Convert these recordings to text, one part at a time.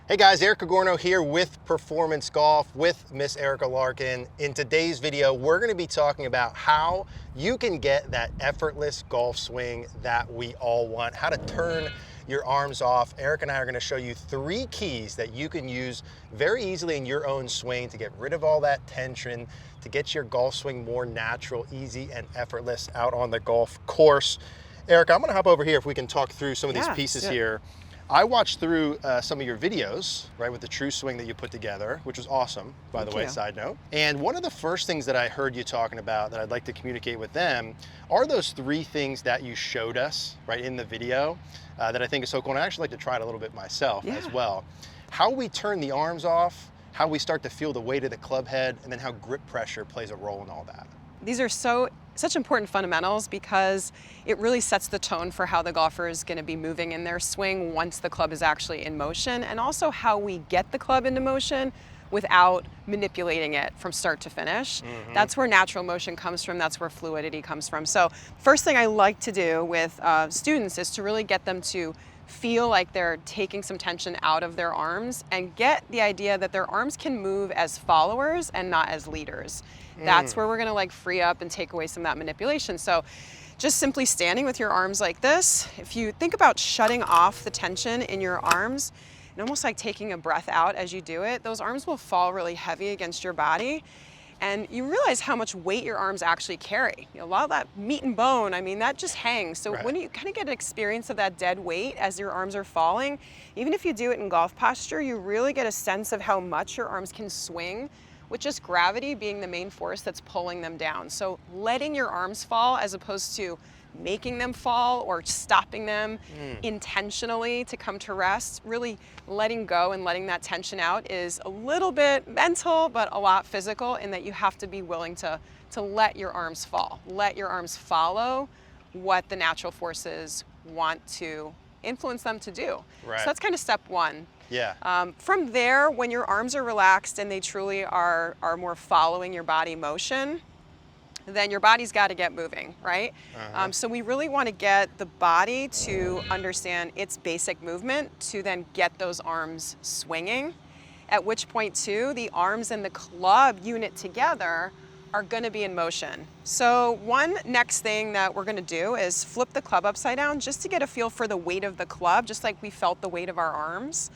Hey guys, Eric Cogorno here with Performance Golf with Miss Erika Larkin. In today's video, we're going to be talking about how you can get that effortless golf swing that we all want, how to turn your arms off. Eric and I are going to show you 3 keys that you can use very easily in your own swing to get rid of all that tension, to get your golf swing more natural, easy, and effortless out on the golf course. Eric, I'm going to hop over here if we can talk through some of these pieces here. I watched through some of your videos, right, with the true swing that you put together, which was awesome, by the way, side note. And one of the first things that I heard you talking about that I'd like to communicate with them are those 3 things that you showed us, right, in the video that I think is so cool. And I actually like to try it a little bit myself as well. How we turn the arms off, how we start to feel the weight of the club head, and then how grip pressure plays a role in all that. These are such important fundamentals because it really sets the tone for how the golfer is going to be moving in their swing once the club is actually in motion, and also how we get the club into motion without manipulating it from start to finish. That's where natural motion comes from. That's where fluidity comes from. So first thing I like to do with students is to really get them to feel like they're taking some tension out of their arms and get the idea that their arms can move as followers and not as leaders. That's where we're gonna free up and take away some of that manipulation. So just simply standing with your arms like this, if you think about shutting off the tension in your arms and almost like taking a breath out as you do it, those arms will fall really heavy against your body. And you realize how much weight your arms actually carry. You know, a lot of that meat and bone, I mean, that just hangs. So when you kind of get an experience of that dead weight as your arms are falling, even if you do it in golf posture, you really get a sense of how much your arms can swing with just gravity being the main force that's pulling them down. So letting your arms fall as opposed to making them fall or stopping them intentionally to come to rest, really letting go and letting that tension out is a little bit mental, but a lot physical, in that you have to be willing to let your arms fall. Let your arms follow what the natural forces want to influence them to do. So that's kind of step 1. From there, when your arms are relaxed and they truly are more following your body motion, then your body's got to get moving, right? So we really want to get the body to understand its basic movement to then get those arms swinging, at which point too, the arms and the club unit together are going to be in motion. So one next thing that we're going to do is flip the club upside down just to get a feel for the weight of the club, just like we felt the weight of our arms.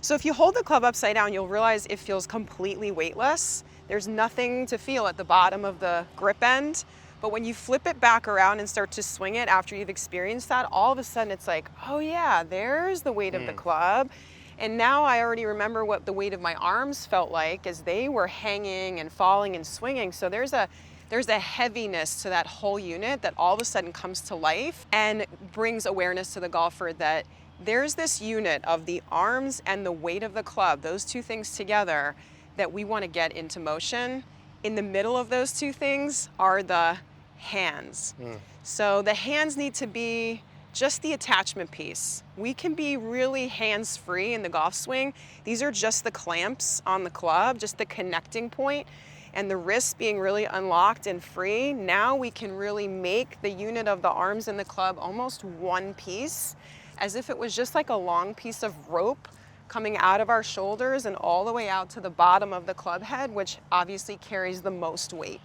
So if you hold the club upside down, you'll realize it feels completely weightless. There's nothing to feel at the bottom of the grip end. But when you flip it back around and start to swing it after you've experienced that, all of a sudden it's like, oh yeah, there's the weight of the club. And now I already remember what the weight of my arms felt like as they were hanging and falling and swinging. So there's a heaviness to that whole unit that all of a sudden comes to life and brings awareness to the golfer that there's this unit of the arms and the weight of the club, those 2 things together, that we want to get into motion. In the middle of those 2 things are the hands. So the hands need to be just the attachment piece. We can be really hands-free in the golf swing. These are just the clamps on the club, just the connecting point, and the wrists being really unlocked and free. Now we can really make the unit of the arms and the club almost one piece, as if it was just like a long piece of rope coming out of our shoulders and all the way out to the bottom of the club head, which obviously carries the most weight.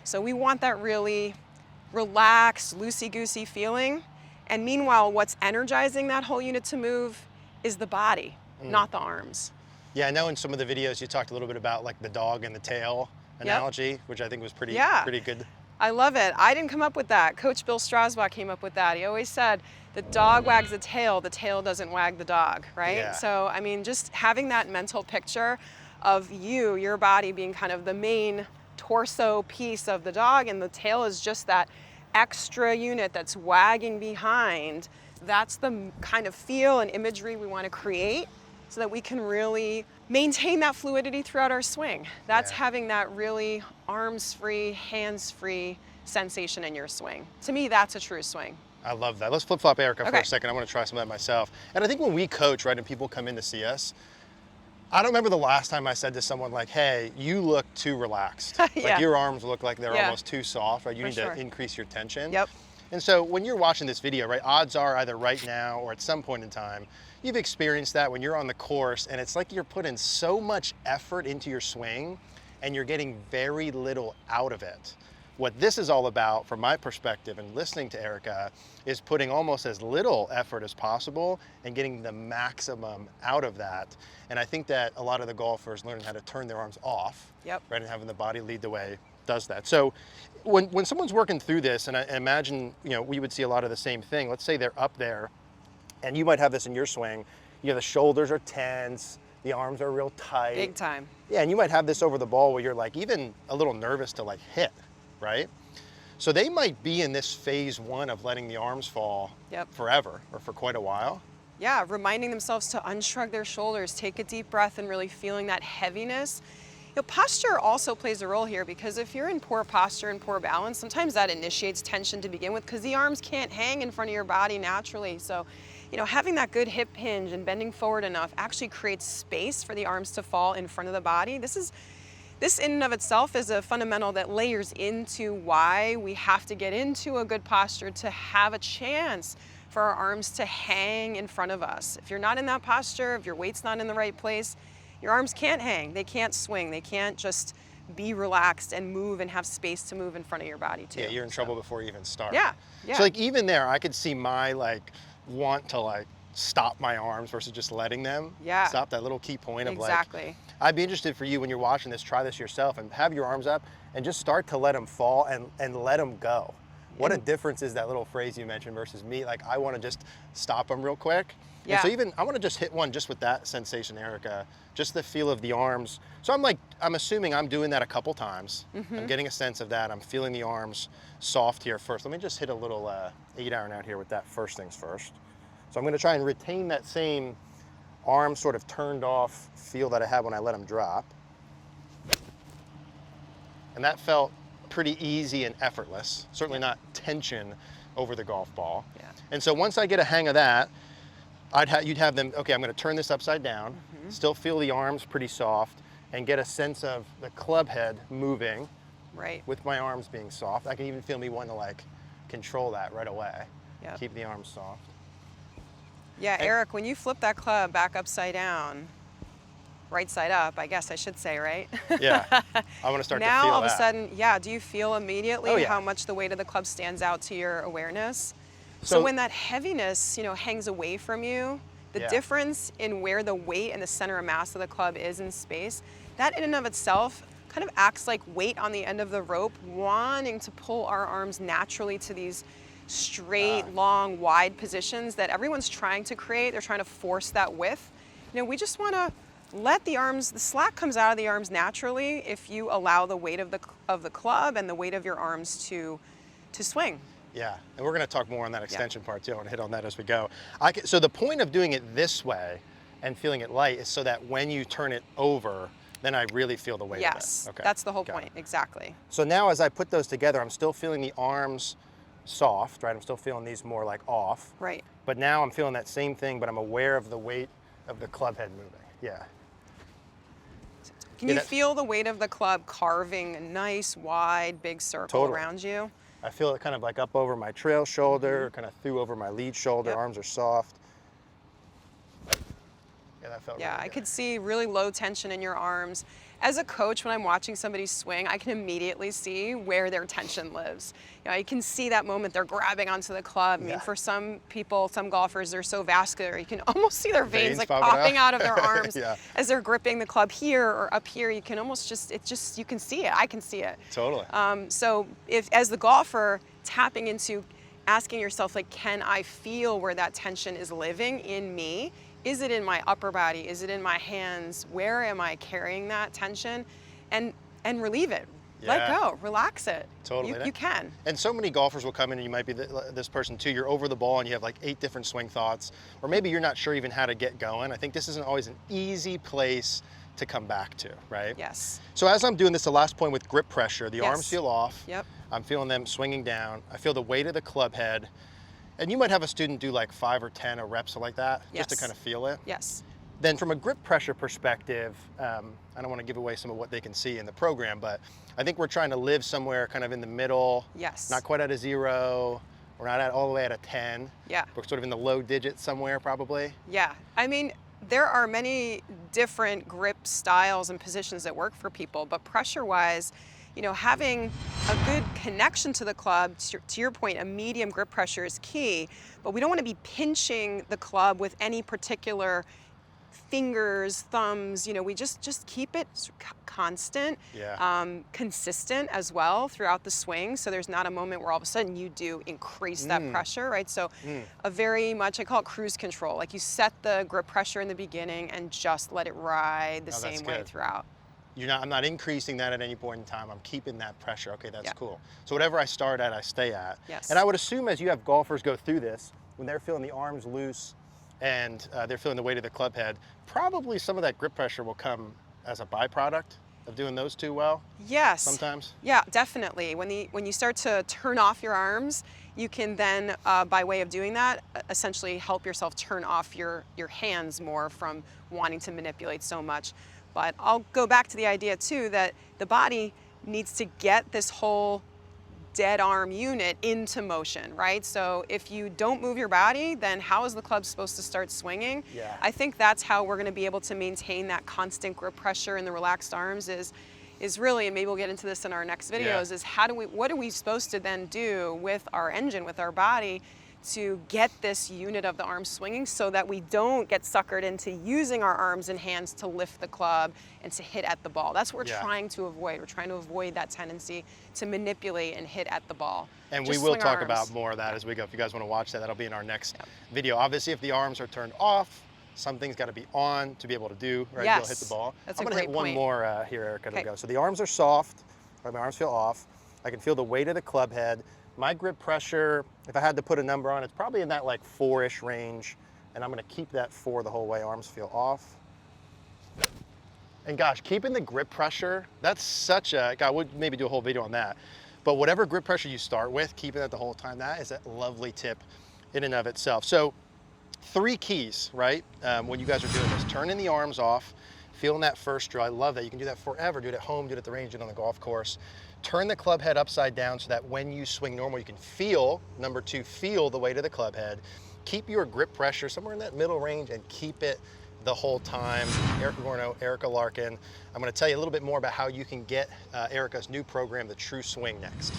So we want that really relaxed, loosey-goosey feeling. And meanwhile, what's energizing that whole unit to move is the body, not the arms. Yeah, I know in some of the videos you talked a little bit about like the dog and the tail analogy, which I think was pretty good. I love it. I didn't come up with that. Coach Bill Strasbach came up with that. He always said, the dog wags the tail doesn't wag the dog, right? So, I mean, just having that mental picture of your body being kind of the main torso piece of the dog, and the tail is just that extra unit that's wagging behind. That's the kind of feel and imagery we want to create so that we can really maintain that fluidity throughout our swing. That's having that really arms-free, hands-free sensation in your swing. To me, that's a true swing. I love that. Let's flip-flop Erika for a second. I want to try some of that myself. And I think when we coach, right, and people come in to see us, I don't remember the last time I said to someone like, hey, you look too relaxed. Like your arms look like they're almost too soft, right? You need to increase your tension. And so when you're watching this video, right, odds are either right now or at some point in time, you've experienced that when you're on the course and it's like you're putting so much effort into your swing and you're getting very little out of it. What this is all about, from my perspective and listening to Erika, is putting almost as little effort as possible and getting the maximum out of that. And I think that a lot of the golfers learning how to turn their arms off, Yep. right, and having the body lead the way does that. So when someone's working through this, and I imagine, you know, we would see a lot of the same thing. Let's say they're up there, and you might have this in your swing. You know, the shoulders are tense, the arms are real tight. Big time. Yeah, and you might have this over the ball where you're like even a little nervous to like hit, right? So they might be in this phase one of letting the arms fall Yep. forever or for quite a while. Yeah, reminding themselves to unshrug their shoulders, take a deep breath, and really feeling that heaviness. You know, posture also plays a role here, because if you're in poor posture and poor balance, sometimes that initiates tension to begin with, because the arms can't hang in front of your body naturally. So, you know, having that good hip hinge and bending forward enough actually creates space for the arms to fall in front of the body. This in and of itself is a fundamental that layers into why we have to get into a good posture to have a chance for our arms to hang in front of us. If you're not in that posture, if your weight's not in the right place, your arms can't hang, they can't swing, they can't just be relaxed and move and have space to move in front of your body too. Yeah, you're in trouble before you even start. Yeah, yeah. So like even there, I could see my like want to like stop my arms versus just letting them Yeah. stop, that little key point of Exactly. like, I'd be interested for you when you're watching this, try this yourself and have your arms up and just start to let them fall and let them go. What a difference is that little phrase you mentioned versus me. Like I want to just stop them real quick. Yeah. And so even I want to just hit one just with that sensation, Erika, just the feel of the arms. So I'm assuming I'm doing that a couple times. I'm getting a sense of that. I'm feeling the arms soft here first. Let me just hit a little 8-iron out here with that first things first. So I'm going to try and retain that same arm sort of turned off feel that I had when I let them drop. And that felt pretty easy and effortless, certainly not tension over the golf ball. Yeah. And so once I get a hang of that, you'd have them, okay, I'm going to turn this upside down, still feel the arms pretty soft, and get a sense of the club head moving Right. with my arms being soft. I can even feel me wanting to like control that right away. Yep. Keep the arms soft. Yeah, Eric, when you flip that club back upside down, right side up, I guess I should say, right? Yeah, I want to start Now to feel all of that. a sudden, yeah, do you feel immediately Oh, yeah. how much the weight of the club stands out to your awareness? So- So when that heaviness, you know, hangs away from you, the Yeah. difference in where the weight and the center of mass of the club is in space, that in and of itself kind of acts like weight on the end of the rope, wanting to pull our arms naturally to these straight, long, wide positions that everyone's trying to create. They're trying to force that width. You know, we just want to let the arms, the slack comes out of the arms naturally if you allow the weight of the club and the weight of your arms to swing. Yeah, and we're going to talk more on that extension part too. I want to hit on that as we go. So the point of doing it this way and feeling it light is so that when you turn it over, then I really feel the weight Yes, of it. Okay. that's the whole Got it. point, exactly. So now as I put those together, I'm still feeling the arms soft, right? I'm still feeling these more like off. Right. But now I'm feeling that same thing, but I'm aware of the weight of the club head moving. Yeah. Can Yeah, you that- feel the weight of the club carving a nice, wide, big circle Totally. around you? I feel it kind of like up over my trail shoulder, kind of through over my lead shoulder. Yep. Arms are soft. Yeah, that felt Yeah, really I good. could see really low tension in your arms. As a coach, when I'm watching somebody swing, I can immediately see where their tension lives. You know, I can see that moment they're grabbing onto the club. I mean, Yeah. for some people, some golfers, they're so vascular, you can almost see their veins like popping popping out. out of their arms Yeah. as they're gripping the club here or up here. You can almost you can see it. I can see it. Totally. So if, as the golfer, tapping into asking yourself, like, can I feel where that tension is living in me? Is it in my upper body? Is it in my hands? Where am I carrying that tension? And relieve it. Let Yeah. go. Relax it. Totally. You can. And so many golfers will come in, and you might be this person too. You're over the ball and you have like 8 different swing thoughts, or maybe you're not sure even how to get going. I think this isn't always an easy place to come back to, right? Yes. So as I'm doing this, the last point with grip pressure, the Yes. arms feel off. Yep. I'm feeling them swinging down. I feel the weight of the club head. And you might have a student do like 5 or 10 reps like that, just to Yes. kind of feel it. Yes. Then from a grip pressure perspective, I don't want to give away some of what they can see in the program, but I think we're trying to live somewhere kind of in the middle, Yes. not quite at a 0, We're not at all the way at a 10. Yeah. We're sort of in the low digits somewhere probably. Yeah. I mean, there are many different grip styles and positions that work for people, but pressure-wise, you know, having a good connection to the club, to your point, a medium grip pressure is key, but we don't want to be pinching the club with any particular fingers, thumbs, you know, we just keep it constant, consistent as well throughout the swing. So there's not a moment where all of a sudden you do increase that pressure, right? So a very much, I call it cruise control. Like you set the grip pressure in the beginning and just let it ride the same way throughout. I'm not increasing that at any point in time. I'm keeping that pressure. Okay, that's cool. So whatever I start at, I stay at. Yes. And I would assume as you have golfers go through this, when they're feeling the arms loose and they're feeling the weight of the club head, probably some of that grip pressure will come as a byproduct of doing those two well. Yes. Sometimes. Yeah, definitely. When you start to turn off your arms, you can then, by way of doing that, essentially help yourself turn off your hands more from wanting to manipulate so much. But I'll go back to the idea too that the body needs to get this whole dead arm unit into motion, right? So if you don't move your body, then how is the club supposed to start swinging? Yeah. I think that's how we're going to be able to maintain that constant grip pressure in the relaxed arms is really, and maybe we'll get into this in our next videos, is what are we supposed to then do with our engine, with our body, to get this unit of the arm swinging so that we don't get suckered into using our arms and hands to lift the club and to hit at the ball. That's what we're trying to avoid. We're trying to avoid that tendency to manipulate and hit at the ball. And we will talk about more of that as we go. If you guys want to watch that, that'll be in our next video. Obviously, if the arms are turned off, something's got to be on to be able to do, right? Yes. You'll hit the ball. That's I'm a going to great hit one point. more here, Erica, to go. So the arms are soft, right? My arms feel off. I can feel the weight of the club head. My grip pressure, if I had to put a number on it, it's probably in that like 4-ish range. And I'm going to keep that 4 the whole way. Arms feel off. And gosh, keeping the grip pressure, that's such a, God, we'll maybe do a whole video on that. But whatever grip pressure you start with, keeping that the whole time, that is a lovely tip in and of itself. So 3 keys, right? When you guys are doing this, turning the arms off, feeling that first draw. I love that. You can do that forever. Do it at home, do it at the range, do it on the golf course. Turn the club head upside down so that when you swing normal, you can feel, number 2, feel the weight of the club head. Keep your grip pressure somewhere in that middle range and keep it the whole time. Eric Cogorno, Erika Larkin. I'm going to tell you a little bit more about how you can get Erika's new program, The True Swing, next.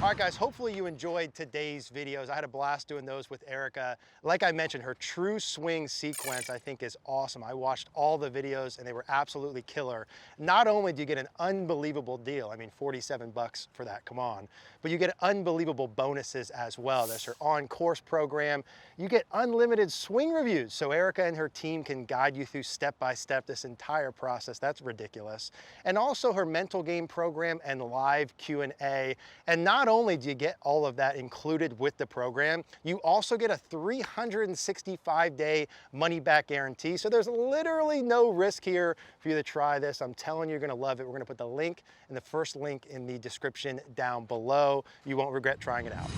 All right, guys, hopefully you enjoyed today's videos. I had a blast doing those with Erika. Like I mentioned, her True Swing sequence I think is awesome. I watched all the videos and they were absolutely killer. Not only do you get an unbelievable deal, I mean, 47 bucks for that, come on, but you get unbelievable bonuses as well. There's her on-course program. You get unlimited swing reviews, so Erika and her team can guide you through step-by-step this entire process. That's ridiculous. And also her mental game program and live Q&A. And not only do you get all of that included with the program, you also get a 365-day money-back guarantee. So there's literally no risk here for you to try this. I'm telling you, you're gonna love it. We're gonna put the link in the first link in the description down below. You won't regret trying it out.